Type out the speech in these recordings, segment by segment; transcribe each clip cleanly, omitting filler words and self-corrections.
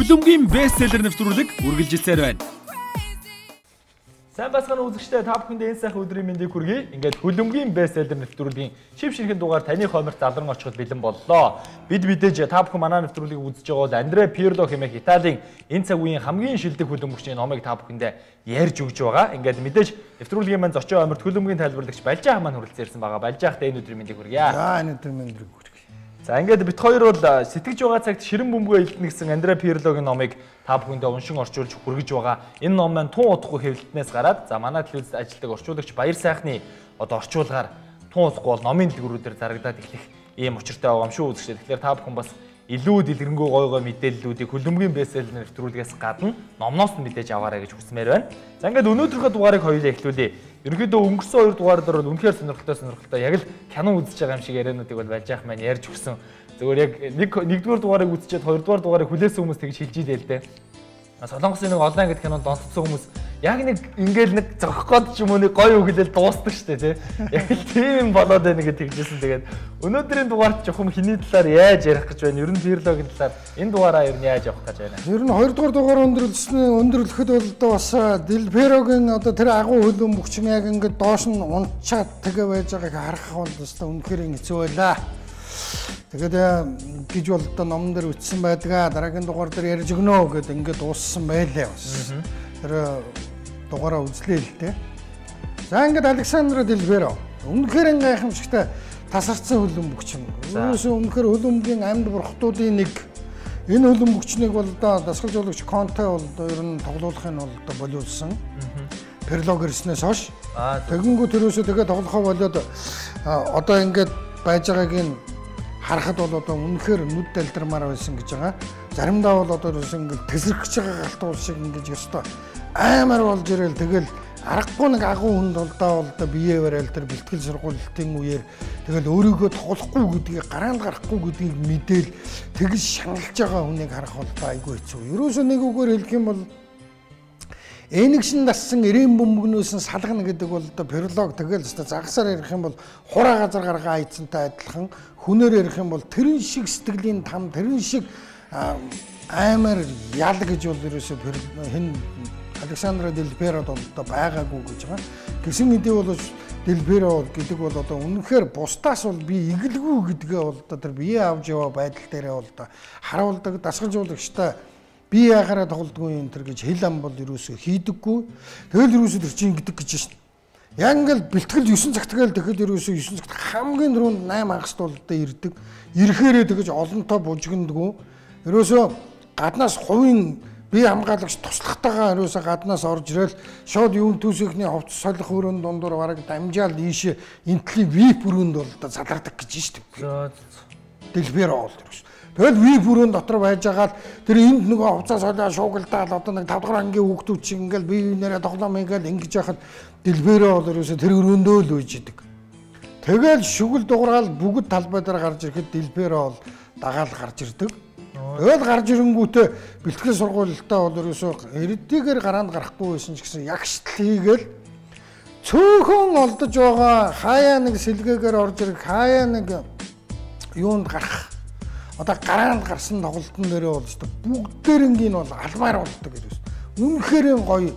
Хүлэмгийн бестселлер нэвтрүүлэг үргэлжилсээр байна. Сайн басганы үзэгчдээ та бүхэндээ энэ сайхан өдрийн мэндийг хүргэе. Ингээд хүлэмгийн бестселлер нэвтрүүлгийн шив ширхэн дугаар таны хомерт залран очиход бэлэн боллоо. Бид мэдээж та бүхэн манай нэвтрүүлгийг үзэж байгаа бол Андре Пирло хэмээх Италийн энэ цаг үеийн хамгийн шилдэг хүлэмгчийн номыг та бүхэндээ ярьж өгж байгаа. Ингээд мэдээж нэвтрүүлгийн маань зочин хомерт хүлэмгийн тайлбарлагч Балжаах маань хүрэлцэн ирсэн байгаа. Балжаахтай энэ өдрийн мэндийг хүргье. За энэ өдрийн мэндийг хүргье. За ингээд бит хоёр бол сэтгэж байгаа цагт ширэн бөмбөгөө илтнэ гэсэн Андре Пирлогийн номыг та бүхэндээ уншин орчуулж хүргэж байгаа. Энэ ном маань тун удахгүй хэвлэлтнээс гараад за манай телевизэд ажилладаг орчуулагч Баяр сайхны орчуулгаар тун удахгүй бол номын дэлгүүрүүдээр зарагдаад эхлэх ийм учиртай байгаа юм шүү үзэгчдээ. Тэгэхээр та бүхэн бас илүү дэлгэрэнгүй гой мэдээллүүдийг хүлэмгийн бестселлер нэвтрүүлгээс гадна номноос нь мэдээж аваарай гэж хүсмээр байна. За ингээд өнөөдрийнхөө дугаарыг хоёулаа эхлүүлье. Ерөнхийдөө өнгөрсөн 2 дугаараар бол үнэхээр сонирхолтой яг л кино үзэж байгаа юм шиг яриануудыг бол Балжаах маань ярьж өгсөн. Зөвөр яг нэгдүгээр дугаарыг үзчихэд 2 дугаар дугаарыг хүлээсэн хүмүүс тэгж хэлж ийлээ л дээ. Солонгосын нэг олон ангид кинонд донтсон хүмүүс яг нэг ингээл нэг зогох гээд ч юм уу нэг гоё өглөөл дуустдаг штэ тий. Яг л тийм болоод байна гэж тэгжсэн. Тэгээд өнөөдрийн дугаарт жоохон хиний талаар яаж ярих гэж байна? Ер нь Пирлогийн талаар энэ дугаараа ер нь яаж явах гэж байна? Ер нь 2 дугаар дугаар өндөрлөхөд бол бас Дел Пирогийн одоо тэр агуу хөлбөмбөгч яг ингээд доош нь унтчаад тэгээ байж байгааг харах бол өстой үнэхээр хэцүү байлаа. Тэгээд гэж бол одоо номон дээр үтсэн байдгаа дараагийн дугаар дээр ярьж өгнө гэд ингээд дууссан байлаа бас. Тэр дугаараа үзлээ л дээ. За ингээд Александро Дел Пиро үнэхээр гайхамшигтай тасарсан хөлбөмбөгч юм. Өөрөөсөө үнэхээр хөлбөмбөгийн амьд бурхтуудын нэг. Энэ хөлбөмбөгчнийг бол одоо дасгалжуулагч Конте бол ер нь тоглоулахын бол одоо болиулсан. Пирло гэрснээс хойш. Тэгэнгүүт тэрөөсөө тэгээ тоглохоо болоод одоо ингээд байж байгааг нь харахад бол одоо үнэхээр нүд дэлдэрмаар байсан гэж байгаа. Заримдаа бол одоо ингээд тесрэгч байгаа галтуул шиг ингэж ёстой аймаар болж ирэл тэгэл аргагүй нэг агуу хүнд болдоо бие барайл тэр бэлтгэл сургуулийн үеэр тэгэл өөрийгөө тоглохгүй гэдгийг гараанд гарахгүй гэдгийг мэдээл тэгж шаналж байгаа хүнийг харах бол айгүй хэцүү. Ерөөсөө нэг үгээр хэлэх юм бол энэгшин дассан ирээн бөмбөгнөөс нь салгана гэдэг бол одоо Пирлог тэгэл загсаар ярих юм бол хураа газар гаргаа айцантай адилхан хүнээр ярих юм бол тэрэн шиг сэтгэлийн там тэрэн шиг аймаар ял гэж бол ерөөсөө хэн Александро Дел Пиро бол одоо байгаагүй гэж байгаа. Гэсэн мэдээ бол Дел Пиро гэдэг бол одоо үнэхээр бусдаас бол би эгэлгүй гэдгээ бол одоо тэр бие авч яваа байдал дээрээ бол одоо харуулдаг дасгалжуулагчтай би ягараа тоглодгүй энэ төр гэж хэл ам бол ерөөсөө хийдэггүй. Тэгэл ерөөсөө тэр чинь ингэдэг гэж шин. Яг ингээл бэлтгэл 9 цагт гээл тэгэхэд ерөөсөө 9 цагт хамгийн дөрөнд 8 агаст бол одоо ирдэг. Ирэхээрээ тэгэж олонтоо бужигддаггүй. Ерөөсөө гаднаас хувийн бие хамгаалагч туслахтайгаа ерөөсөө гаднаас орж ирэл шууд юун төсөөхний ховц солих өрөөнд дундуур бараг дамжаал ийшээ энтлийн вип өрөөнд бол одоо залардаг гэж шүү дээ. Дел Пиро бол ерөөсөө. Тэгэл вип өрөөнд дотор байж байгаа л тэр энд нөгөө ховцоо солио шуугалдаал одоо нэг 5 дугаар ангийн хүүхдүүд шиг ингээл бие биенээрээ тоглоом ингээл ингэж яхад Дел Пиро бол ерөөсөө тэр өрөөндөө л үйж идэг. Тэгэл шүгэл дугааргаал бүгд талбай дээр гарч ирэхэд Дел Пиро бол дагаал гарч ирдэг. Тэгэл гарч ирэнгүүтээ бэлтгэл сургуультай бол ерөөсөө эрдийгээр гараанд гарахгүй байсан ч гэсэн ягштал хийгээл цөөхөн олдож байгаа хаяа нэг сэлгээгээр орж ирэх хаяа нэг юунд гарах одоо гараанд гарсан тоглолтын дээрээ бол өстой бүгдээрнгийн бол алмаар болдог гэсэн. Үнэхээр гоё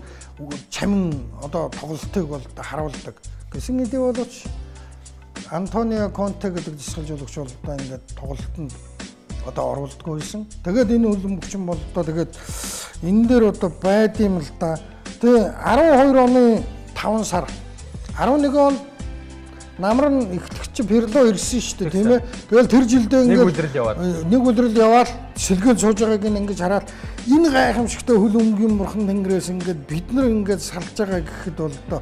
чамин одоо тоглолтыг бол харуулдаг. Гэсэн хэдий боловч Антонио Конте гэдэг дасгалжуулагч бол одоо ингээд тоглолтод одоо оруулдаггүй байсан. Тэгээд энэ хөлбөмбөгчин бол одоо тэгээд энэ дээр одоо байд юм л да. Тэгээ 12 оны 5 сар 11 он намар нь ихтгэж Пирло ирсэн шүү дээ тийм ээ. Тэгэл тэр жилдээ ингээд нэг өдрөл яваад сэлгэн сууж байгааг ингэж хараад энэ гайхамшигтай хөлбөмбөгийн бурхан тэнгэрээс ингээд бид нар ингээд салж байгаа гэхэд бол одоо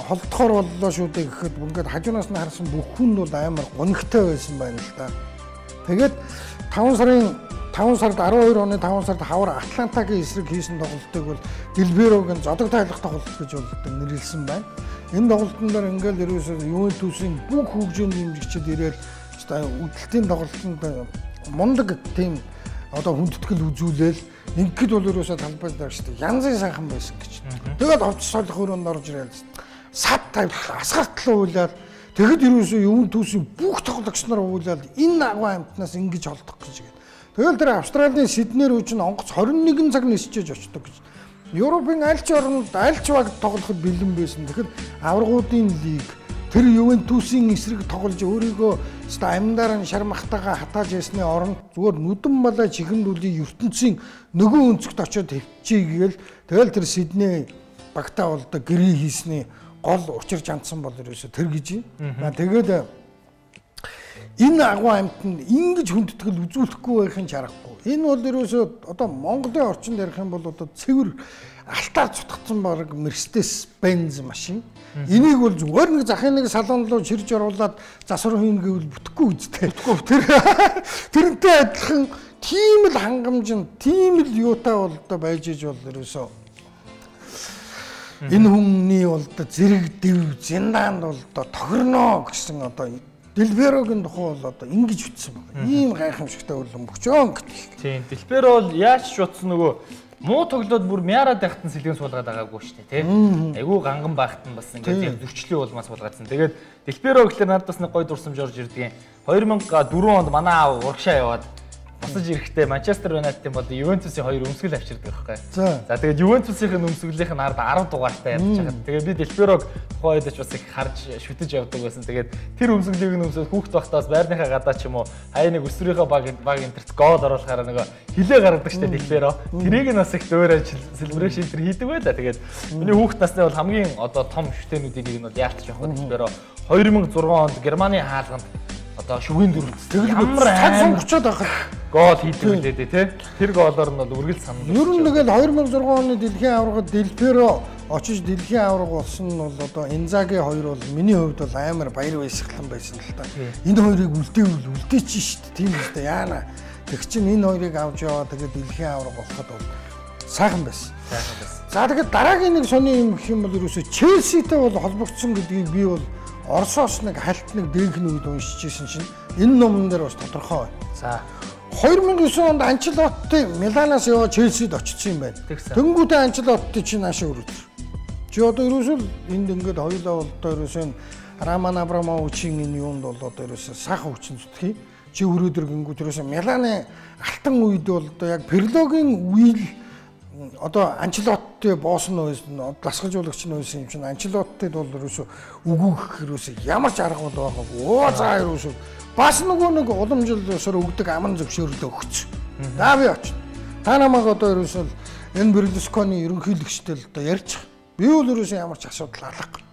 холдохоор боллоо шүү дээ гэхэд ингээд хажуунаас нь харсан бүх хүн бол амар гонигтай байсан байна л да. Тэгээд 5 сарын 5 сард 12 оны 5 сард хавар Атлантагийн эсрэг хийсэн тоглолтыг бол Делберогийн зодог тайлах тоглолт гэж бол нэрлсэн байна. Энэ тоглолтын дээр ингээл ерөөсөө Ювентусын бүх хөгжөөний дэмжигчид ирээд үдэлтийн тоглолтод мундаг тийм одоо хүндэтгэл үзүүлээл ингээд бол ерөөсөө талбайд шүү дээ. Янзын сайхан байсан гэж. Тэгээд овч солих өрөөнд орж ирээд сад тавьлаа, асгартлаа уйлаад тэгэд ерөөсөө Ювентусын бүх тоглогч нар уулаад энэ агуу амтнаас ингэж холдох гэж. Тэгэл тэр Австралийн Сидней рүү чинь онгоц 21 цаг нисчээж очдог гэж. Европын аль ч орнд аль ч баг тоглоход бэлэн байсан. Тэгэхээр аваргуудын лиг тэр Ювентусын эсрэг тоглож өөрийгөө амьдаар нь шармахтайгаа хатааж ясны оронд зүгээр нүдэн балай чихэндүлийн ертөнцийн нөгөө өнцгт очиод хөвчийгээл тэгэл тэр Сидней багтаа бол одоо гэрээ хийсний гол учир жандсан бол ерөөсө тэр гэж байна. Тэгээд энэ агуу амьтанд ингэж хүндэтгэл үзүүлэхгүй байхын чаргагүй. Энэ бол ерөөсөө одоо Монголын орчинд ярих юм бол одоо цэвэр алтаар цутгацсан баг Mercedes Benz машин. Энийг бол зүгээр нэг захын нэг салон руу ширж оруулаад засвар хийн гэвэл бүтэхгүй үстэй. Тэрнтэй адилхан тийм л хангамжин, тийм л юутай бол одоо байж иж бол ерөөсөө энэ хүмүүний бол одоо зэрэг дэв зиндаанд бол одоо тохирно гэсэн одоо Делберогийн тухай бол одоо ингэж үтсэн байна. Ийм гайхамшигтай үлэн бөчөөн гэдэг. Тийм, Делберо бол яаж ч утсан нөгөө муу тоглоод бүр мяарад байхтан сэлгэн суулгаад байгаагүй шүү дээ, тийм. Айгуу ганган байхтан бас ингээд яг зөрчлийн улмаас суулгаадсан. Тэгээд Делберо гэхэлэр надад бас нэг гой дурсамж орж ирдэг юм. 2004 онд манай аав урагшаа яваад босож ирэхдээ Манчестер Юнайтедийн бол Ювентусын 2 өмсгөл авчирдаг байхгүй. За тэгээд Ювентусын өмсгөлийн ард 10 дугаартай ярьж байгаа. Тэгээд би Делберог тухайн үед ч бас их харж шүтэж явдаг байсан. Тэгээд тэр өмсгөлийг өмсөд хүүхд байхдаа бас байрныхаа гадаа ч юм уу хай нэг өсвөрийнхөө баг интерт гол оруулахаараа нөгөө хилээ гаргадаг штэ Делберо. Тэрийг нь бас их дөөрэ сэлбэрэг шилтер хийдэг байлаа. Тэгээд миний хүүхд насны бол хамгийн одоо том шүтэнүүдийн нэг нь бол яалтч явах Делберо 2006 онд Германы хаалганд одоо шүгээн дөрөвт ямар сонгочод байхад гол хийдэг үлээ тий. Тэр голоор нь бол үргэлж санал. Ер нь тэгэл 2006 оны дэлхийн аваргад Делберо очиж дэлхийн аварга болсон нь бол одоо Инзаги хоёр бол миний хувьд бол амар баяр баясгалан байсан л та. Энэ хоёрыг үлдээч шүү дээ. Тийм үстэй яана. Тэг чин энэ хоёрыг авч яваа тэгээд дэлхийн аварга болоход бол сайхан байсан. За тэгээд дараагийн нэг сони юм гэх юм бол ерөөсөө Челситэй бол холбогдсон гэдгийг би бол Оросоос нэг хальтныг дээнхэн үед уншижсэн чинь энэ номон дээр бас тодорхой байна. За 2009 онд Анчелотти Миланаас яваад Челсид очсон юм байна. Тэнгүүдээ Анчелотти чинь наашаа өрөөд. Чи одоо ерөөсөө энд ингээд хоёулаа одоо ерөөсөө Роман Абрамовичийн энэ юунд бол одоо ерөөсөө сайхан хүчин зүтгэе. Чи өрөөдөр гингүүд ерөөсөө Миланы алтан үед бол одоо яг Перлогийн үйл одоо Анчелотти босс нь байсан, дасгалжуулагч нь байсан юм чинь Анчелоттид бол ерөөсөө үгүйх ерөөсөө ямар ч арга бол байгаагүй. Оо за ерөөсөө бас нөгөө нэг уламжлалсаар өгдөг аман зөвшөөрлөө өгч. За би очив. Та намайг одоо ерөөсөө энэ Берлусконы ерөнхийлөгчтэй л одоо ярьчих. Би бол ерөөсөө ямар ч асуудал алгагүй.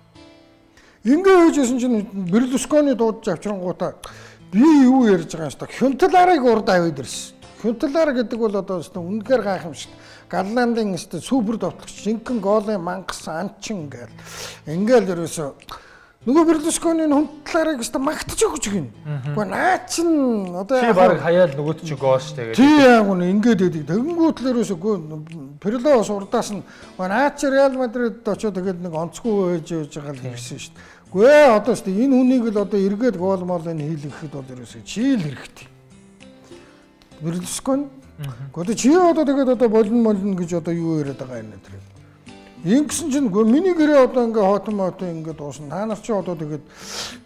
Ингээ хийжсэн чинь Берлусконы дуудаж авчрангуудаа би юу ярьж байгаа юм бэ? Хюнтеларыг урд аваад ирсэн. Хюнтелар гэдэг бол одоо үнэхээр гайхамшигт. Галландын супер товтлогч жинхэнэ голын мангас анчин гээл. Ингээл ерөөсөө нөгөө Берлусконы Хюнтеларыг магтаж өгч гин. Гэхдээ наа чин одоо чи баг хаяал нөгөөд чи гол штэ гэдэг. Тий яг үнэ ингээд байдаг. Тэгэнгүүт л ерөөсөө Перлос урдаас нь наа чи Реал Мадрид очоод тэгээд нэг онцгүй байж байгаа л ирсэн штэ. Гүй одоо штэ энэ хүнийг л одоо эргээд гол молыг хийлгэхэд бол ерөөсөө чи л хэрэгтэй. Берлускони Гэхдээ чи одоо тэгээд одоо болно гэж одоо юу яриад байгаа юм тэр. Ингэсэн чинь миний гэрээ одоо ингээ хоотон ингээ дуусна. Та нар чи одоо тэгээд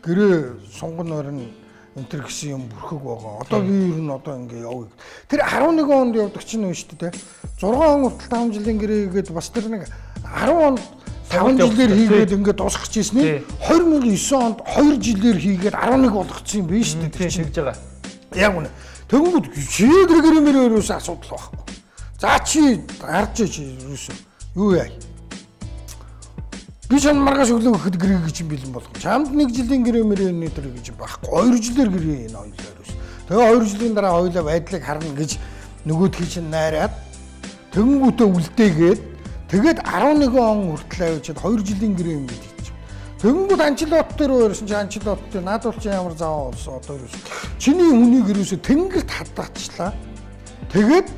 гэрээ сунган орон энтер гэсэн юм бүрхэг байгаа. Одоо би ер нь одоо ингээ явъя. Тэр 11 онд явдаг чинь үү шүү дээ. 6 он хүртэл 5 жилийн гэрээ хийгээд бас тэр нэг 10 онд 5 жилээр хийгээд ингээ дуусгах гэсэн нь 2009 онд 2 жилээр хийгээд 11 болгоцсон юм биш үү тэр чинь гэж байгаа. Яг үнэ. Тэгэнгүүт чи тэр гэрэмээр ерөөсөө асуудал байхгүй. За чи харж чи ерөөсөө юу яа. Би ч маргааш өглөө өгөхөд гэрээ гэж юм бэлэн болгоо. Чамд 1 жилийн гэрэмээр энэ тэр гэж байхгүй. 2 жилээр гэрээ энэ хоёлаа ерөөсөө. Тэгээ 2 жилийн дараа хоёлаа байдлыг харна гэж нөгөөдхий чинь найраад тэгэнгүүтээ үлдээгээд тэгээд 11 он хүртэл авчиад 2 жилийн гэрээ юм гэж. Тэгэнгүүт Анчелотти руу ирсэн чи Анчелотти надад ч ямар заавал болсон одоо ерөөсөө чиний үнийг ерөөсөө тэнгэрт хадгачлаа. Тэгээд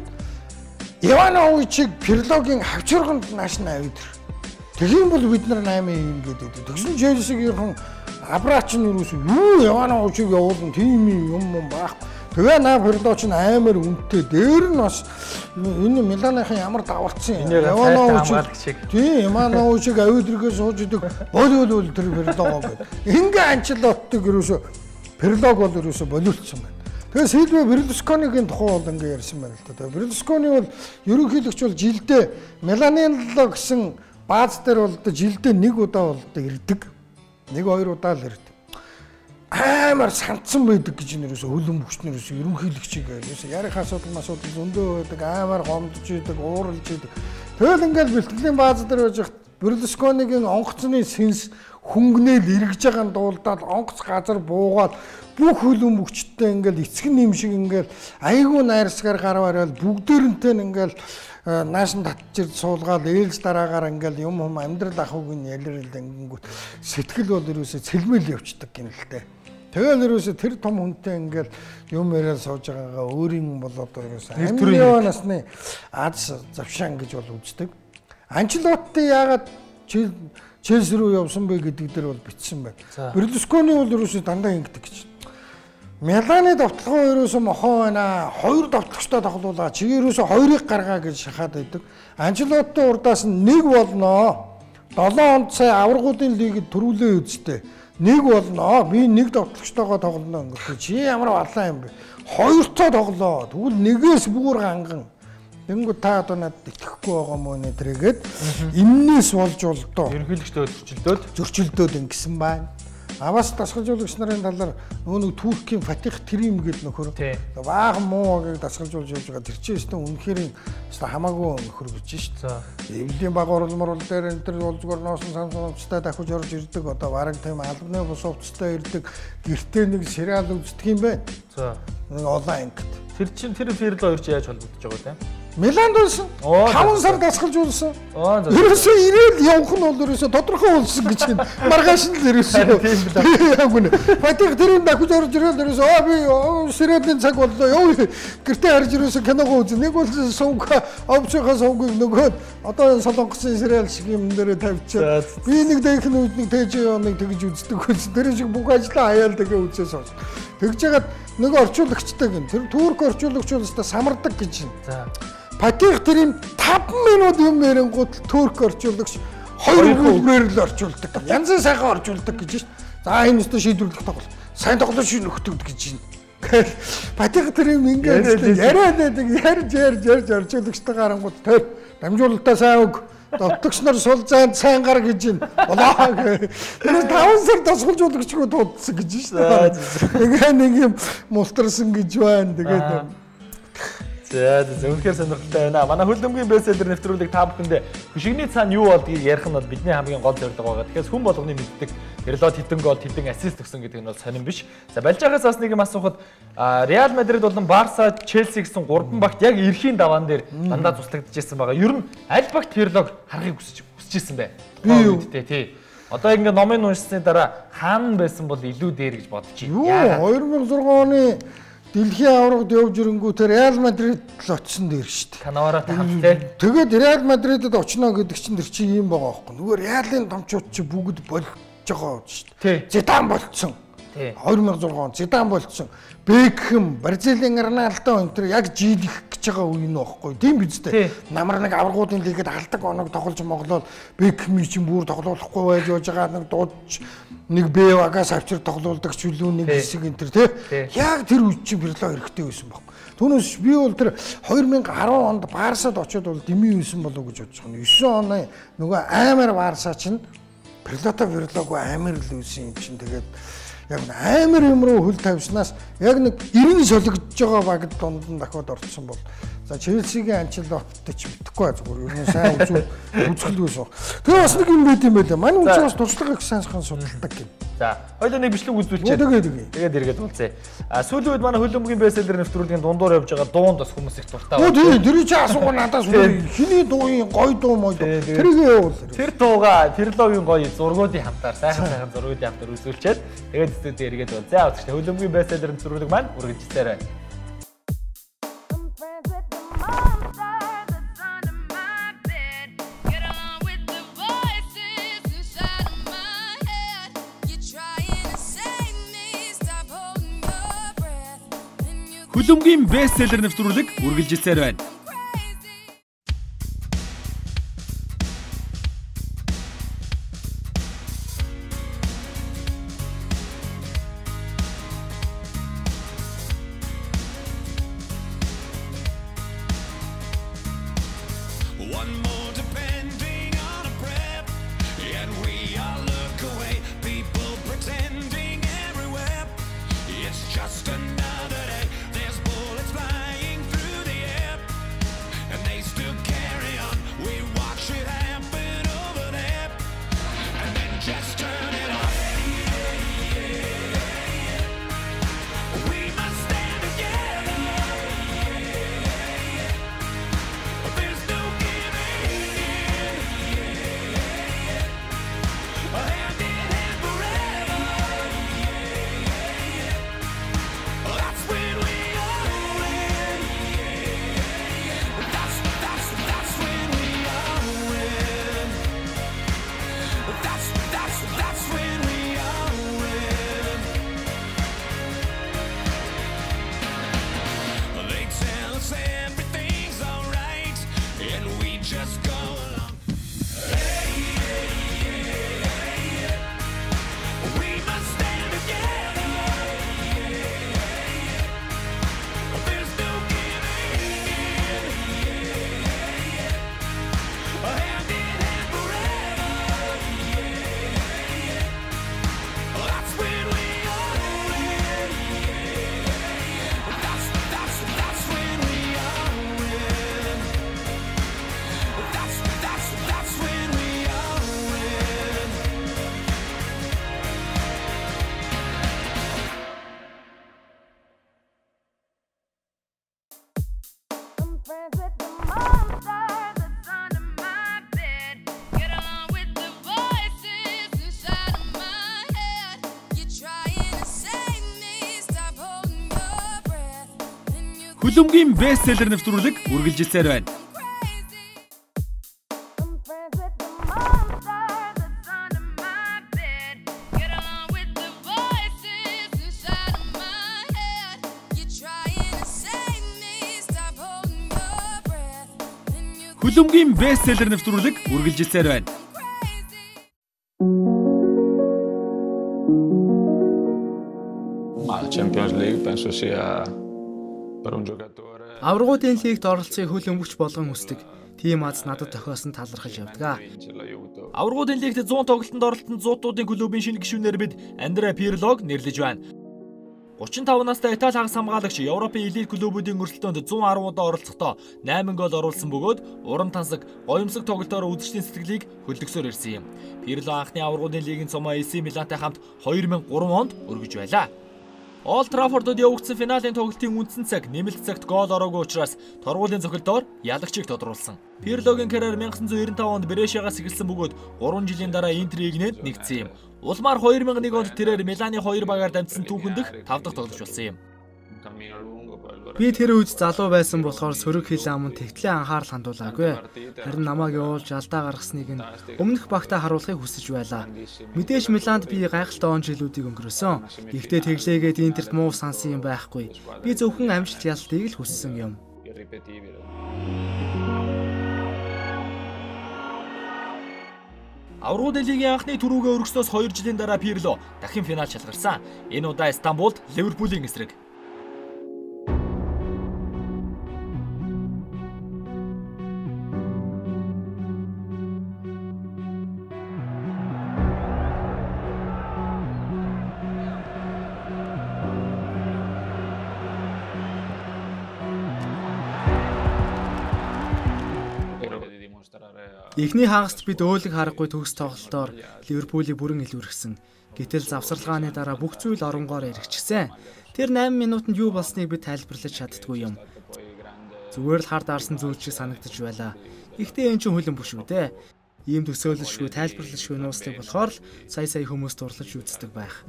Ивановичийг Пирлогийн хавчурганд нааш нь авид. Тэгхийн бол бид нар 8 юм гэдэг. Тэгсэн Челсигийн Абрач нь юу Ивановичийг явуулна тийм юм баг. Тэгээ наа Пирлоч нь амар үнэтэй. Дээр нь бас энэ Миланыхын ямар даварцсан Иванович. Тийм Ивановичийг авид иргээ сууж идэг. Бол тэр Пирлого гэдэг. Ингээ Анчелоттиг ерөөсө Пирлог бол ерөөсө болиулсан байна. Тэгээ Сильвио Берлусконигийн тухай бол ингээ ярьсан байна л да. Тэгээ Берлускони бол ерөнхийлөгч бол жилдээ Меланелло гэсэн бааз дээр бол жилдээ нэг удаа бол ирдэг. Нэг хоёр удаа л ирдэг. Амар сандсан байдаг гэж нэрээс хөлөн бөхчнэрээс ерөнхийлөгчийг ерөөсө ярих асуудал зөндөө байдаг. Амар гомдож идэг, ууралж идэг. Тэгэл ингээл бэлтгэлийн бааз дээр байж хат Берлусконигийн онгоцны сэнс хөнгнөөл эргэж байгаа нь дуулдаад онгоц газар буугаад бүх хөлөн бөхчтэй ингээл эцэг нэм шиг ингээл айгүй найрсгаар гарвараад бүгдээрнтэй ингээл нааш нь татчирд суулгаад ээлж дараагаар ингээл юм амьдрал ахуйг нь ялрал ингэнгүүт сэтгэл бол ерөөсө цэлмэл явцдаг юм л дээ. Тэгэл ерөөсө тэр том хүнтэй ингээл юм яриад сууж байгаагаа өөрийн болоод ерөөсө амийн насны аз завшаан гэж бол үздэг. Анчелотти яагаад Челси рүү явсан бэ гэдэг дээр бол бичсэн байна. Берлускони бол ерөөсө дандаа ингэдэг гэж. Меланы довтлогоо ерөөсө мохоо байна. Хоёр довтлогчтой тоглуулаа. Чи ерөөсө хоёрыг гаргаа гэж шахаад байдаг. Анчелотти урдаас нь нэг болно. 7 онд сая аваргуудын лигэд төрүүлээ үсттэй. Нэг болно. Би нэг довтлогчтойгоо тоглоно гэдэг. Чи ямар балаа юм бэ? Хоёртой тоглоо. Тэгвэл нэгээс бүр ганган. Тэнгүү та одоо надад итгэхгүй байгаа мó нэ тэргээд энээс болж болдоо. Ерөнхийлөгчдөө зөрчилдөөд ингэсэн байна. Аваас дасгалжуулагч нарын талаар нөгөө Туркийн Фатих Терим гэдэг нөхөр баахан муу гэж дасгалжуулж явж байгаа. Тэр чинь өстө үнэхээр хамаагүй нөхөр гэж шүү дээ. Эвлийн баг орлмор дээр энэ төр болзгор ноосон самсамцтай дахиж орж ирдэг. Одоо бараг тийм албаны бус хувцастай ирдэг. Гэртээ нэг сериал үздэг юм байна. За. Нэг онлайн гэд. Тэр чинь тэр Пирло ирж яаж холбогдож байгаа вэ? Миланд байсан. 5 сар дасгалжуулсан. Ерөөсөө ирээд явах нь бол ерөөсөө тодорхой болсон гэж байна. Маргааш нь л ерөөсөө. Яг үнэ. Фатих тэрүүн дахиж орж ирээд ерөөсөө би сериалын цаг боллоо. Ёо гэртээ харж ерөөсөө киногоо үзэн. Нэг бол сувг овцохоо сувгийг нөгөөд одоо солонгосын сериал шиг юм дээрээ тавьчихсан. Би нэг дэх нь нэг ТЖ нэг тэгж үздэг байсан. Тэр шиг бүх ажлаа хаяал тэгээ үзээс хойш. Тэгж ягаад нэг орчуулагчтай гин. Тэр турк орчуулагч бол өстой самардаг гэж байна. За. Фатих Терим 5 минут юм ярингууд турк орчуулагч 2 хөлбөрөөр л орчуулдаг. Янзын сайхан орчуулдаг гэж байна. За энэ өстой шийдвэрлэх тоглол. Сайн тоглож нөхдөд гэж байна. Фатих Терим ингээд яриад ярьж орчуулагчтай гарангууд тэр дамжуулалтаа сайн өг. Довтлогч нар сул зайд сайн гар гэж байна. Болоо. Тэр 5 сар дасгалжуулагчгүй дуудсан гэж байна. Тэгээ нэг юм мултарсан гэж байна. Тэгээд за зөвхөн сонирхолтой байна. Манай хөлбөмбөгийн бестселлер нэвтрүүлэг та бүхэндээ хөшигний цаана юу болдгийг ярих нь бол бидний хамгийн гол зорилго байгаа. Тэгэхээр хүн болгоны мэддэг Пирло хэдэн гол хэдэн ассист өгсөн гэдэг нь бол сонирн биш. За Балжаагаас бас нэг юм асуухад Реал Мадрид болон Барса, Челси гэсэн 3 багт яг эрхийн даваан дээр дандаа туслагдчихсан байгаа. Ер нь аль багт Пирлог харахыг хүсэж ирсэн бэ? Үедээ тий. Одоо ингэ номын уншсны дараа хаана байсан бол илүү дээр гэж бодож байна. 2006 оны Дэлхийн аврагд явж ирэнгүүтээ Реал Мадрид л очсон дээр шүү дээ. Канаваратай хамтдаа. Тэгээд Реал Мадридэд очно гэдэг чинь тэр чинь юм байгаа байхгүй. Нөгөө Реалын томчууд чи бүгд болж байгаа шүү дээ. Зидан болцсон. 2006 он Зидан болцсон. Бекхэм, Бразилийн Роналдо энэ тэр яг жилих гэж байгаа үе нь байхгүй. Тийм биз дээ. Намар нэг аврагуудын лигэд алдаг оног тоглож моглол Бекхэм чинь бүр тоглоулахгүй байж байгаа нэг дуудаж нэг Бевагаас авчир тоглоулдаг чүлүү нэг хэсэг энэ тэр тий. Яг тэр үе чинь Пирло хэрэгтэй байсан баг. Түүнээс би бол тэр 2010 онд Барсад очиод бол дэмий юусэн болов гэж бодож байна. 9 оны нөгөө амар Барса чинь Пирлогүй амар л үсэн юм чинь тэгээд яг амар юм руу хөл тавьснаас яг нэг 90 солигдож байгаа багт дунд нь дахиад орсон бол за Челсигийн Анчелоттой ч битгэхгүй зүгээр ер нь сайн үзэхэл байсан. Тэгээ бас нэг юм байт юм байлаа. Манай үуч бас туршлага их сайхан судалдаг гин. За хоёул нэг бичлэг үзүүлчихээ. Тэгээд эргээд уулзъя. Сүүлийн үед манай хөлбөмбөгийн бестселлер нэвтрүүлгийн дундуур явж байгаа дуунд бас хүмүүс их дуртай байна. Тий, тэр чи асуугаа надаас хиний дууын гоё дуу мой дуу. Тэрийг явуул. Тэр дууга Пирлогийн гоё зургуудын хамтаар сайхан зургуудын хамтаар үзүүлчихэд тэгээд студид эргээд уулзъя. Хөлбөмбөгийн бестселлер нэвтрүүлэг маань үргэлжлэлээр байна. Хүлэмгийн бестселлер нэвтрүүлэг үргэлжилсээр байна. Хүлэмгийн бестселлер нэвтрүүлэг үргэлжилсээр байна. Хүлэмгийн бестселлер нэвтрүүлэг үргэлжилсээр байна. Champions League penso sia Аваргуудын лигт оролцохыг хөл өмгч болгон хүсдэг. Тим аз надад тохиосон талархаж явдаг. Аваргуудын лигт 100 тоглолтод оролцсон зуутуудын клубын шинэ гишүүнээр бид Андреа Пирлог нэрлэж байна. 35 настай Итали хагас хамгаалагч Европын элит клубүүдийн өрсөлдөөнд 110 удаа оролцохдоо 8 гол оруулсан бөгөөд урам тансаг, гоёмсог тоглолтоор үзэгчдийн сэтгэлийг хөлдөгсөөр ирсэн юм. Пирло анхны аваргуудын лигийн цомоо AC Милантай хамт 2003 онд өргөж байлаа. Олд Траффордод явагдсан финалийн тоглолтын үндсэн цаг нэмэлт цагт гол ороогүй учраас торгуулийн цохилдоор ялагчийг тодруулсан. Пирлогийн карьер 1995 онд Брешагаас эхэлсэн бөгөөд 3 жилийн дараа Интерийг нэгдсэн юм. Улмаар 2001 онд тэрээр Миланы 2 багаар дамжсан түүхэндх 5 дахь тоглогч болсон юм. Би тэр үед залуу байсан болохоор сөрөг хил аманд тэгтлээ анхаарал хандуулаагүй. Харин намайг явуулж алдаа гаргасныг нь өмнөх багтаа харуулахыг хүсэж байлаа. Мэдээж Миланд би гайхалтай он жилүүдийг өнгөрөөсөн. Гэхдээ тэглээгээд Интерт муу сансан юм байхгүй. Би зөвхөн амжилт ялтыг л хүссэн юм. Аваргуудын лигийн анхны түрүүгээ өргөснөөс 2 жилийн дараа Пирло дахин финал шалгарсан. Энэ удаа Стамбулд Ливерпулийн эсрэг. Эхний хагаст бид өөлөг харахгүй төгс тоглолтоор Ливерпулийг бүрэн илүүргэсэн. Гэтэл завсарлагааны дараа бүх зүйл оронгоор эргэжсэн. Тэр 8 минутанд юу болсныг бид тайлбарлаж чаддгүй юм. Зүгээр л хард арсан зүйл шиг санагдаж байлаа. Гэхдээ энэ ч хөлөн бүш үү дээ. Ийм төсөөлөлшгүй тайлбарлалшгүй нууцлыг болохоор л сая хүмүүс дурлаж үздэг байх.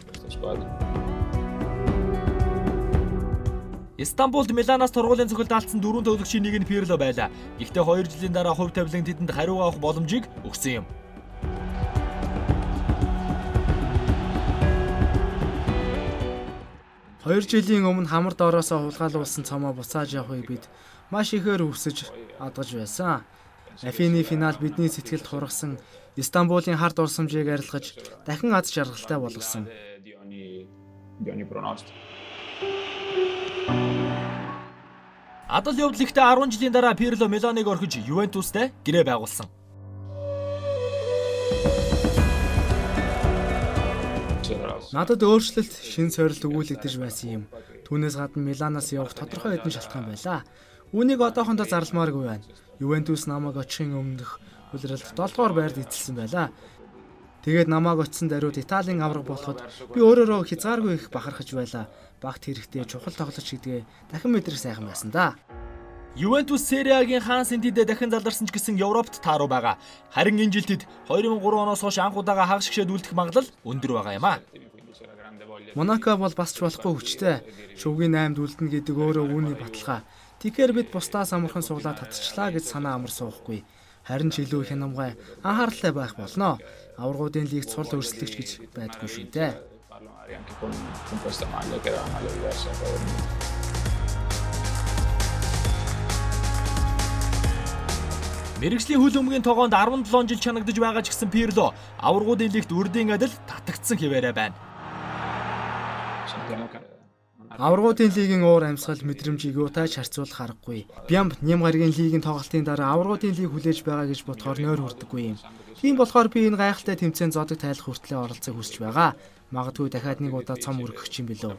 Стамбулд Миланаас торгуулийн цохилд алдсан 4 тоглогчийн нэг нь Пирло байлаа. Гэхдээ 2 жилийн дараа хувь тавилан тэдэнд хариу авах боломжийг өгсөн юм. 2 жилийн өмнө хамар доороосоо хулгайлуулсан цомоо буцааж явахыг бид маш ихээр хүсэж адгаж байсан. Афины финал бидний сэтгэлд хургасан Истанбулын хард урсамжийг арилгаж дахин аз жаргалтай болгосон. Адал явдал ихтэй 10 жилийн дараа Пирло Миланыг орхиж Ювентустай гэрээ байгуулсан. Надад өөрчлөлт шин сорилт өгүүлэгдэж байсан юм. Түүнээс гадна Миланаас явах тодорхой хэдэн шалтгаан байлаа. Үүнийг одоохондоо зарламааргүй байна. Ювентус намайг очихын өмнөх улиралд 7 дугаар байранд эзэлсэн байлаа. Тэгээд намайг очисон даруйд Италийн авраг болоход би өөрөөрөө хязгааргүй их бахархаж байлаа. Багт хэрэгтэй чухал тоглолт гэдгээ дахин мэдрэх сайхан байсан да. Ювентус Serie A-гийн хаан сэнтидээ дахин залдарсан ч гэсэн Европт тааруу байгаа. Харин энэ жилд 2003 оноос хойш анх удаага хагас гişэд үлдэх магадлал өндөр байгаа юм а. Монако бол бас ч болохгүй хүчтэй. Шүвгийн 8-д үлдэнэ гэдэг өөрөө үүний баталгаа. Тэгэхээр бид бусдаас амархан суглаад татчихлаа гэж санаа амар суухгүй. Харин ч илүү хянамгай анхааралтай байх болно. Аваргуудын лигт сурал өрсөлдөгч гэж байдгүй шүү дээ. Мэргэжлийн хөл өмгийн тогоонд 17 жил чанагдж байгаа ч гэсэн Пирло аваргуудын лигт үрдийн адил татагдсан хэвээрээ байна. Аваргуудын лигийн уур амьсгал мэдрэмжийг юутайч харьцуулах аргагүй. Бямб нэм гарагийн лигийн тоглолтын дараа аваргуудын лиг хүлээж байгаа гэж бодохоор нойр хүрдэггүй юм. Тийм болохоор би энэ гайхалтай тэмцээн зодог тайлах хүртлээр оролцох хүсэж байгаа. Магадгүй дахиад нэг удаа цом өргөх юм билүү.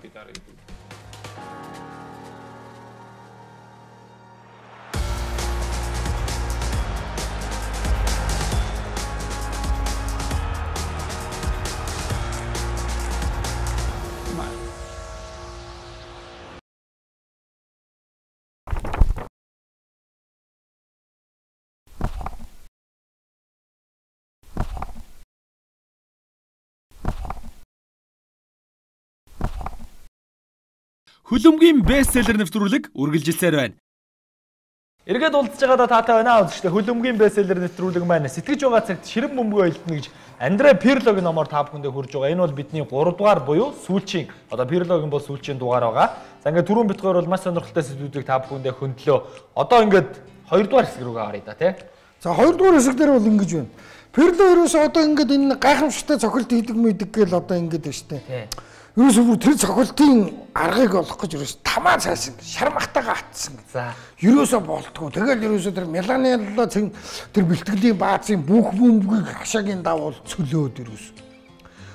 Хөлөмгийн бестселлер нэвтрүүлэг үргэлжилсээр байна. Эргээд уулзж байгаадаа таатай байна үзэгчдээ. Хөлөмгийн бестселлер нэвтрүүлэг маань сэтгэж байгаа цагт ширэн бөмбөгөө элдэнэ гэж Андре Пирлогийн номоор та бүхэндээ хүрж байгаа. Энэ бол бидний 3 дугаар буюу сүүлчийн одоо Пирлогийн бол сүүлчийн дугаар байгаа. За ингээд түрүүн битгаар бол маш сонирхолтой сэдвүүдийг та бүхэндээ хөндлөө. Одоо ингээд 2 дугаар хэсэг рүүгээ харъя да тий. За 2 дугаар хэсэг дээр бол ингэж байна. Пирло ерөөсөө одоо ингээд энэ гайхамшигтай цохилт хийдэг мэдэг гээл одоо ингээд байна шүү дээ. Ерөөсөө бүр тэр цохилтын аргыг олох гэж ерөөс тамаа цайсан шармахтайгаа атсан. За ерөөсөө болтгоо. Тэгэл ерөөсөө тэр меланелла тэр бэлтгэлийн баазын бүх бөмбөгийг хашаагийн давуул цөлөөд ерөөс.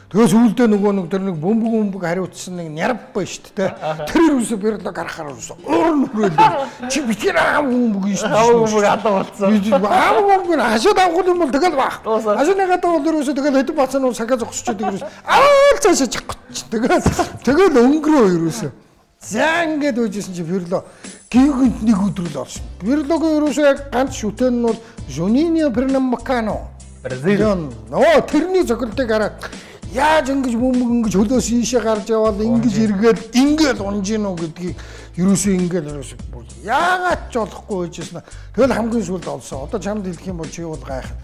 Тэгээс үүлдээ нөгөө тэр нэг бөмбөг хариуцсан нэг нярв ба шүү дээ. Тэр ерөөсөө Пирло гарахаар ерөөсөө уур нүрэл чи битэр аав бөмбөг шүү дээ. бөмбөг алга болцсон. Аав бөмбөг хашаа давхул юм бол тэгэл баг. Хашааны гадаа бол ерөөсөө тэгэл хэдэн бацсан уу сахиа зогсчод ерөөс аа цаашаа тэгэл өнгөрөө ерөөсөө. За ингээд үжсэн чи Пирло гингэнд нэг өдөр л орсон. Пирлогийн ерөөсөө яг ганц шүтэн нь бол Juninho Pernambucano. Бразил. Нөө тэрний цохилтыг хараад яаж ингэж бөмбөг ингэж хөлөөс ийшээ гарч яваад ингэж эргээд ингээл унж гинөө гэдгийг ерөөсөө яагаад ч болохгүй байжсэн. Тэгэл хамгийн сүүлд олсон. Одоо чамд хэлэх юм бол чи бол гайхах.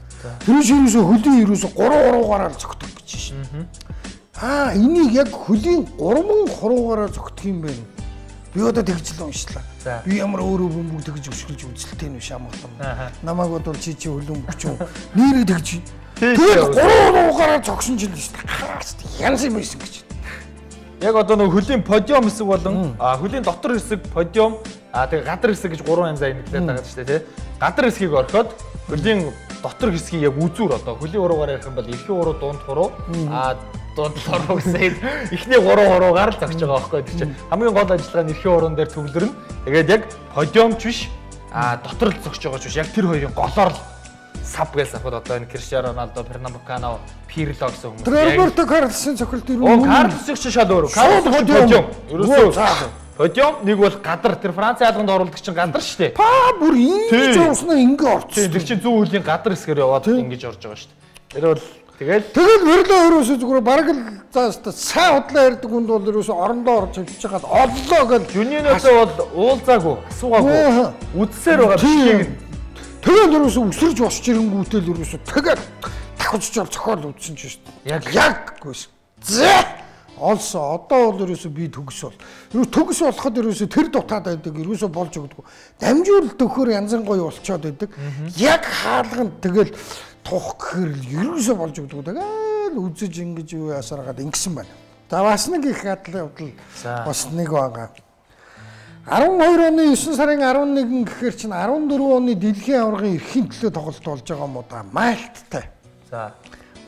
Тэр ерөөсөө хөлийн ерөөсөө 3-3-аараа зогтдог гэж шин. Энийг яг хөлийн 3-3-аараа зогтох юм байна. Би одоо тэгж л уншлаа. Би ямар өөрөө бөмбөг тэгж өшгөлж үзэлтэй нь биш амгалан. Намайг бодвол чи хөлөн бөч юм. Нэрээ тэгж тэгээд 3-3-аараа зогсон жил шүү дээ. Янз юм байсан гэж. Яг одоо нэг хөлийн подиум хэсэг болон хөлийн дотор хэсэг подиум тэгээ гадар хэсэг гэж 3 янзаар нэрлээд байгаа шүү дээ тий. Гадар хэсгийг орхиод хөлийн дотор хэсгийг яг үзүүр одоо хөлийн уруугаар ярих юм бол эрхийн уруу дунд хуруу дунд хуруу гэсэн эхний 3-3-аар л зогсож байгаа байхгүй тий. Хамгийн гол ажиллагаа нь эрхийн уруун дээр төвлөрнө. Тэгээд яг подиумч биш дотор л зогсож байгаа ч биш. Яг тэр хоёрын голоор л сав гэж сахад одоо энэ Cristiano Ronaldo, Pernambucano, Pirlo гэсэн хүмүүс. Roberto Carlos-ын цохилт юу? Carlos-ыг шал өөр. Carlos подиум. Ерөөсөө подиум нэг бол гадар тэр Франц ялганд оруулдаг чинь гадар шүү дээ. Бүр ингэж явснаа ингэ орчихсон. Тэр чинь зүүн хөлийн гадар хэсгээр яваад ингэж орж байгаа шүү дээ. Тэр бол тэгэл Пирло ерөөсөө зүгээр бараг л сайн худлаа ярьдаг хүнд бол ерөөсөө орондоо орж хөвчж хагаад оллоо гэл Juninho-тэй бол уулзаагүй, асуугаагүй. Үдсээр байгаа бичлэг. Тэгээд ерөөсөө өсөрж босч ирэнгүүтэл ерөөсөө тэгээд давхиж жол цохол үдсэн ч шүү дээ. Яг гүйс. За олсон. Одоо бол ерөөсөө би төгс бол. Төгс болоход ерөөсөө тэр дутаад байдаг. Ерөөсөө болж өгдөг. Дамжуулалт өгөхөр янз гоё болцоод байдаг. Яг хаалганд тэгэл тух гэхэр ерөөсөө болж өгдөг. Тэгэл үзэж ингэж юу ясараад ингэсэн байна. За бас нэг их адал явдал бас нэг байгаа. 12 оны 9 сарын 11 гэхээр чинь 14 оны дэлхийн аваргын эрхийн төлөө тоглолт болж байгаа юм уу да. Мальттай. За.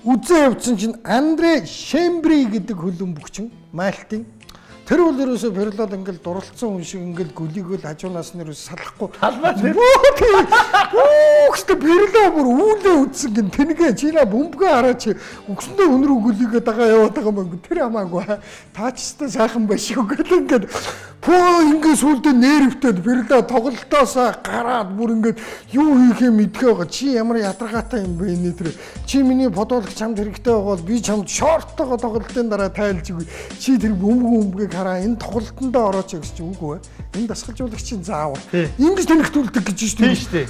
Үзээ явуулсан чинь Андре Шембри гэдэг хөлбөмбөгчин Мальтын. Тэр бол ерөөсөө Перлод ингээл дурлцсан хүн шиг ингээл гөлийгөл хажуунаас нь ерөөсөө салахгүй. Талбай тэр. Гэхдээ Перлод бүр үүлээ үтсэн гин тэнгээ чина бөмбөгөө хараач өгсөндөө хүн рүү гөлийгээ дагаа яваад байгаа юм. Тэр хамаагүй. Таачстай сайхан байш шүү гэл ингээд ингээд сүулдэ нервтээд Перлод тоглолтоос гараад бүр ингээд юу хийхээ мэдхээ байгаа. Чи ямар ядаргаатай юм бэ энэ тэр. Чи миний фотолог чамд хэрэгтэй байгаа бол би чамд шорттойгоо тоглолтын дараа тайлж өгье. Чи тэр бөмбөгийг хараа энэ тоглолтондоо орооч гэж чи үгүй ээ. Энэ дасгалжуулагчийн заавал ингэж тэнхтүүлдэг гэж шүү дээ. Тийм шүү дээ.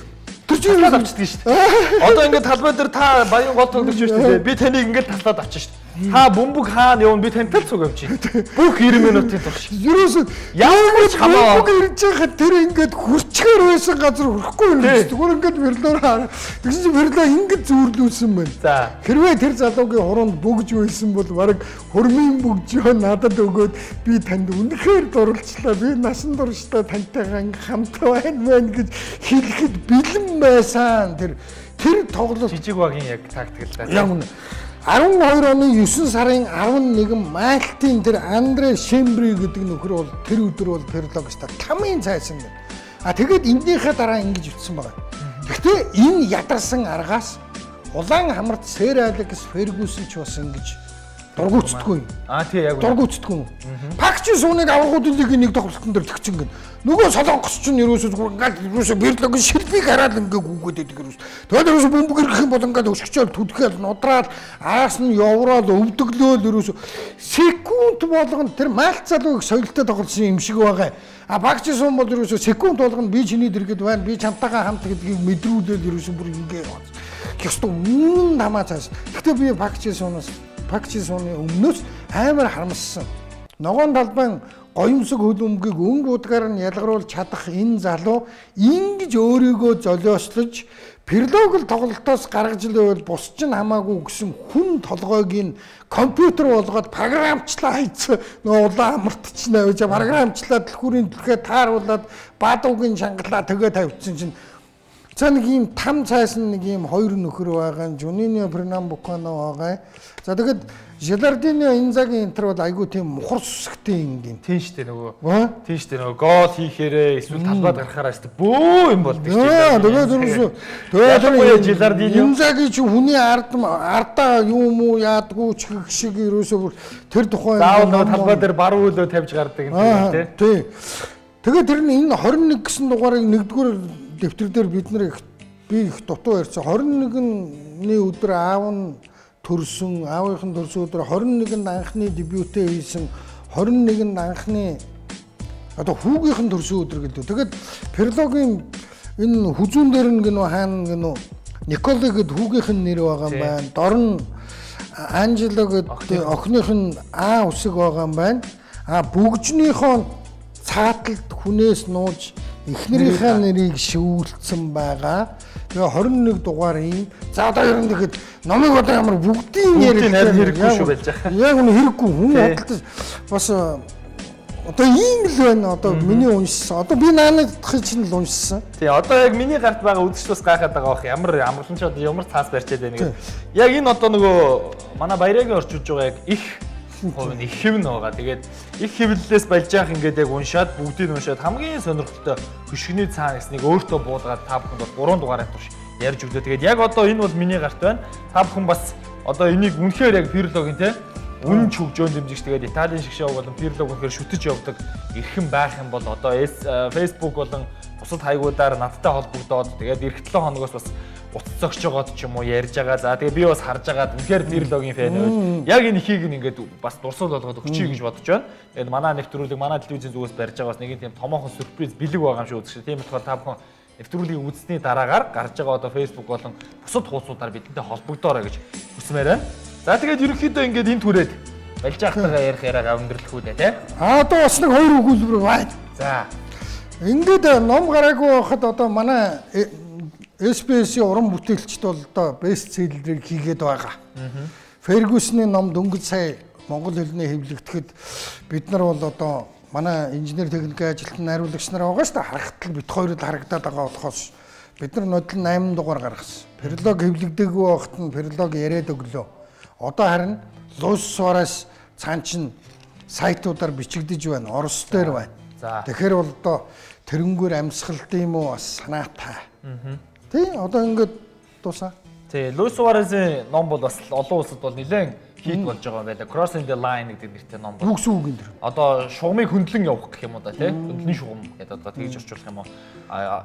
Тэр чинь талаад авчдаг шүү дээ. Одоо ингээд талбай дээр та баян гол тоглож шүү дээ. Би таныг ингээд талаад авчих шүү дээ. Та бөмбөг хаана явна би тантай цуг авчих. Бүх 90 минутын турш. Ерөөсөө ямар ч хамаа ирж байхад тэр ингээд хүрчгээр байсан газар хүрэхгүй юм шүү. Зүгээр ингээд Перлоор хараа. Тэгсэн чинь Перлоо ингээд зүүрлүүлсэн байна. За. Хэрвээ тэр залуугийн хуруунд бөгж байсан бол бараг хурмын бөгжөө надад өгөөд би танд үнэхээр дурлцлаа. Би насан туршдаа тантайгаа хамтаа байна гэж хэлэхэд бэлэн байсан. Тэр тоглолт жижиг багийн яг тактик л да. Яг 12 оны 9 сарын 11 Мальтын тэр Андре Шембри гэдэг нөхөр бол тэр өдөр бол Перлогчтой тамийн цайсан байна. Тэгээд энэнийхээ дараа ингэж ütсэн байгаа. Гэхдээ энэ ядарсан аргаас улаан хамарт Сэр Алекс Фергюсон ч бас ингэж дургуутдаггүй. Тий яг дургуутдаггүй. Пакчи сууныг аврагуудыг нэг тоглолтын дээр төгсөн гэн. Нөгөө солонгос ч нэрөөсөө ингээд ерөөсөө Перлогийн шилбиг хараад ингээд гүгээд байдаг ерөөс. Тэгээд ерөөсөө бөмбөг ирэх юм бол ингээд өшгчөөл түдгээл нудраад араас нь явраад өвдөглөөл ерөөсөө секунд болгоно тэр Малт залууг соёлтой тоглосон юм шиг байгаа. Пакчи суун бол ерөөсөө секунд болгоно би чиний дэргэд байна. Би чамтайгаа хамт гэдгийг мэдрүүлээд ерөөсөө бүр ингээд яваад. Гэхдээ үнэн намаа цааш. Гэхдээ би Пакчи сууны өмнөөс амар харамссан. Ногоон талбайн гоёмсог хөлбөмбөгийг өнгө удгаар нь ялгаруулж чадах энэ залуу ингэж өөрийгөө золиослож Перлог л тоглолтоос гаргаж лээвэл бус ч хамаагүй гэсэн хүн толгойг нь компьютер болгоод програмчлаа хайцсан нөгөө улаан амартч навж програмчлаад дэлгүүрийн түлхээ тааруулаад баадуугийн шангалаа төгөө тавьчихсан чинь за нэг юм там цайсан нэг юм хоёр нөхөр байгаа нь Жунино Пернамбукано байгаа. За тэгэд Желардино Инзагийн энтер бол айгүй тийм мухар сүсгтэй юм гин. Тийм шүү дээ нөгөө. Тийм шүү дээ нөгөө гол хийхээрээ эсвэл талбайд гарахаараа шүү дээ бөө юм болдог шүү дээ. Тэгээд Желардино Инзагийн чи хүний ардаа юм уу яадгүй ч гэх шиг ерөөсөө тэр тухайн заавал нөгөө талбай дээр бар үйлөө тавьж гардаг юм тийм. Тэгээд тэр нь энэ 21 гэсэн дугаарыг нэгдүгээр дэвтэр дээр би их дутуу ярьсан 21-ний өдөр аав нь төрсөн аавынхын төрсөн өдөр 21-нд анхны дебютээ хийсэн 21-нд анхны одоо хүүгийнхэн төрсөн өдөр гэдэг. Тэгээд Перлогийн энэ хүзүүн дээр нь гэнэ хаана гэнэ Никола гэд хүүгийнх нь нэр байгаа юм байна. Дор нь Анжело гэд охиных нь А үсэг байгаа юм байна. Бүгжнийхөө цааталд хүнээс нууж эхнэрийнхээ нэрийг шивүүлсэн байгаа. Тэгээ 21 дугаар юм. За одоо ер нь тэгэхэд номыг одоо ямар бүгдийн хэрэггүй шүү байж байгаа. Яг үнэ хэрэггүй хүн бодлоо бас одоо ийм л байна. Одоо миний уншсан. Одоо би наадахыг чинь л уншсан. Тий одоо яг миний гарт байгаа үзэгч бас гайхаад байгаа бах. Ямар амарлан ч одоо ямар цаас барьчаад байна гэдэг. Яг энэ одоо нөгөө манай Баярагийн орчуулж байгаа яг их хувь их хэвн байгаа. Тэгээд их хэвлэлээс болж яах ингээд яг уншаад бүгдийг уншаад хамгийн сонирхолтой хөшгөний цаана гэснийг өөртөө буулгаад та бүхэнд бол 3 дугаарыг турш ярьж өглөө. Тэгээд яг одоо энэ бол миний гарт байна. Та бүхэн бас одоо энийг үнэхээр яг Перлогийн те үнэн ч хөгжөөн дэмжигч тэгээд Италийн шиг шоу болон Перлог үнэхээр шүтэж явдаг эрхэм байх юм бол одоо Facebook болон бусад хаягуудаар надтай холбогдоод тэгээд эх 7 хоногоос бас уццогч жогоод ч юм уу ярьж байгаа. За тэгээ би бас харж байгаа. Үнэхээр Перлогийн фэн байл. Яг энэ ихийг ингээд бас дурсуул болгоод өгчий гэж бодож байна. Тэгээд манай нэвтрүүлэг манай телевизийн зүгээс барьж байгаа бас нэг тийм томоохон сюрприз бэлэг байгаа юм шиг үзэж байна. Тийм болохоор та бүхэн нэвтрүүлгийг үзсний дараагаар гарч байгаа одоо Facebook болон бусад хуудасуудаар бидэнтэй холбогдоорой гэж хүсмээр байна. За тэгээд ерөнхийдөө ингээд энэ түрээд Болж ахтайгаа ярих яриагаа өндөрлөх үү те. Одоо бас нэг хоёр өгүүлбэр байна. За. Ингээд ном гараагүй байхад одоо манай SBS-ийн уран бүтээлчд бол одоо бест селлерийг хийгээд байгаа. Фергюсны ном дөнгөж сая монгол хэлний хэвлэгдэхэд бид нар бол одоо манай инженер техникийн ажилтны найруулагч нар байгаа шүү дээ. Харахад л бит хоёрыг харагдаад байгаа болохоос бид нар нодлон 8 дугаар гаргасан. Пролог хэвлэгдээгүй байхад нь пролог яриад өглөө. Одоо харин Луис Суарес цаан чин сайтуудаар бичигдэж байна. Орос дээр байна. Тэгэхээр бол одоо тэрнгүүр амьсгалт юм уу бас санаатай. Тий, одоо ингээд дуусаа. Тий, Луис Суаресийн ном бол бас олон улсад бол нэлээд хит болж байгаа юм байна. Crossing the line гэдэг нэртэй ном бол. Үгс үг энэ. Одоо шугамыг хөндлөн явах гэх юм уу да тий. Хөндлөн шугам гэдэг одоо тэгж орчуулах юм уу.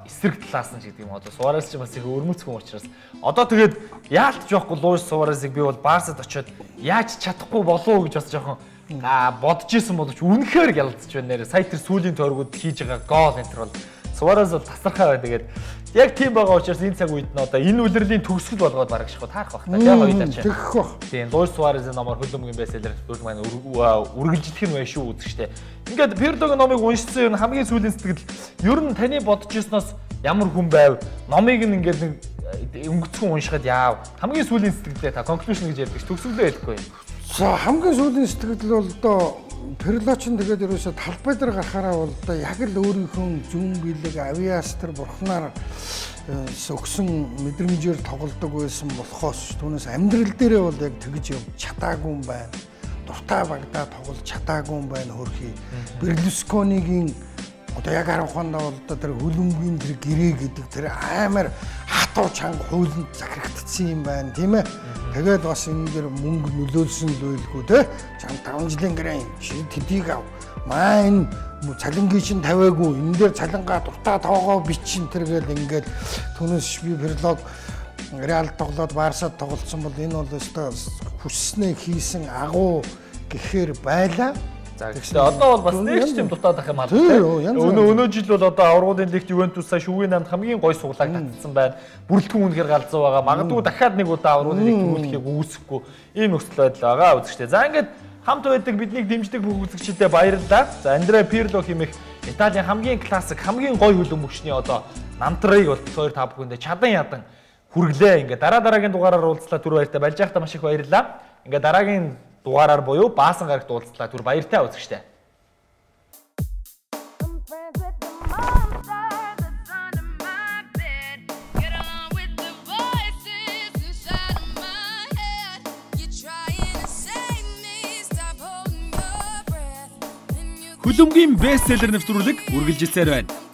Эсрэг талаас нь гэдэг юм одоо Суарес ч бас их өрмөцгөн учраас одоо тэгээд яалтч байхгүй Луис Суаресыг би бол Барсад очиод яаж чадахгүй болов гэж бас жоохон бодож исэн боловч үнэхээр гялцж байна нэрэ. Сая тэр сүүлийн тойргууд хийж байгаа гол энэ төр бол Суарес бол тасархаа бай. Тэгээд яг тийм байгаа учраас энэ цаг үед нь одоо энэ үлрэлийн төгсгөл болгоод бараг шахуу таарах байх та тийм хоёулаа ч. Тэгэх бах. Тийм Луис Суаресийн номоор хөлбөмбөгийн бестселлер дүр маань үргэлжлэх нь байх шүү үзэж штэ. Ингээд Пердогийн номыг уншсан хамгийн сүүлийн сэтгэл ер нь таны бодож ирсноос ямар хүн байв? Номыг нь ингээд нэг өнгөцгөн уншихад яав? Хамгийн сүүлийн сэтгэлдээ та conclusion гэж ярьдаг ш төгсгөлөө хэлэхгүй. За хамгийн сүүлийн сэтгэл бол одоо Перлочин тэгээд ерөөсө талбай дээр гарахаараа бол одоо яг л өөрийнхөө зүүн биелэг авиас тэр бурхнаар өгсөн мэдрэмжээр тоглодог байсан болохоос түүнээс амьдрал дээрээ бол яг тэгж чадаагүй юм байна. Дуртай багдаа тоглож чадаагүй юм байна хөрхий. Берлусконигийн одоо яг харах хондоо бол одоо тэр хөлбөмбөгийн тэр гэрээ гэдэг тэр амар хатуу чанга хуулинд захирагдсан юм байна тийм ээ. Тэгээд бас энэ дэр мөнгө нөлөөлсөн л байлгүй те. Чам 5 жилийн гэрээ чи тэдийг ав. Маа энэ цалингийн чинь тавиагүй. Энэ дээр цалингаа дуртай тоогоо бичин тэргээл ингээд түүнээс би Перлог Реал тоглоод Барсад тоглолцсон бол энэ бол өстой хүссnээ хийсэн агуу гэхээр байлаа. Тэгэхээр одоо бол бас нэг ч юм дутаад ах юм аа. Өнөө жил бол одоо аврагын лигт Ювентусаа шүүгийн 8 хамгийн гой суглааг татсан байна. Бүрэлдэхүүн үнэхээр галзуу байгаа. Магадгүй дахиад нэг удаа аврагын лигт төрүүлэхийг үүсэхгүй ийм нөхцөл байдал байгаа үзэгчтэй. За ингээд хамт байдаг биднийг дэмждэг бүх үзэгчдэд баярлалаа. За Андреа Пирло хэмээх Италийн хамгийн классик, хамгийн гой хөлбөмбөгчний одоо намтрыг бол хоёр та бүхэндээ чадан ядан хүргэлээ. Ингээд дараагийн дугаараар уулзлаа түр баяртай болж байхдаа маш их баярлалаа. Ингээд дараагийн дугаараар буюу Баасан гарагт уулзлаа түр баяртай үзэгчтэй. Хөлбөмбөгийн бестселлер нэвтрүүлэг үргэлжилсээр байна.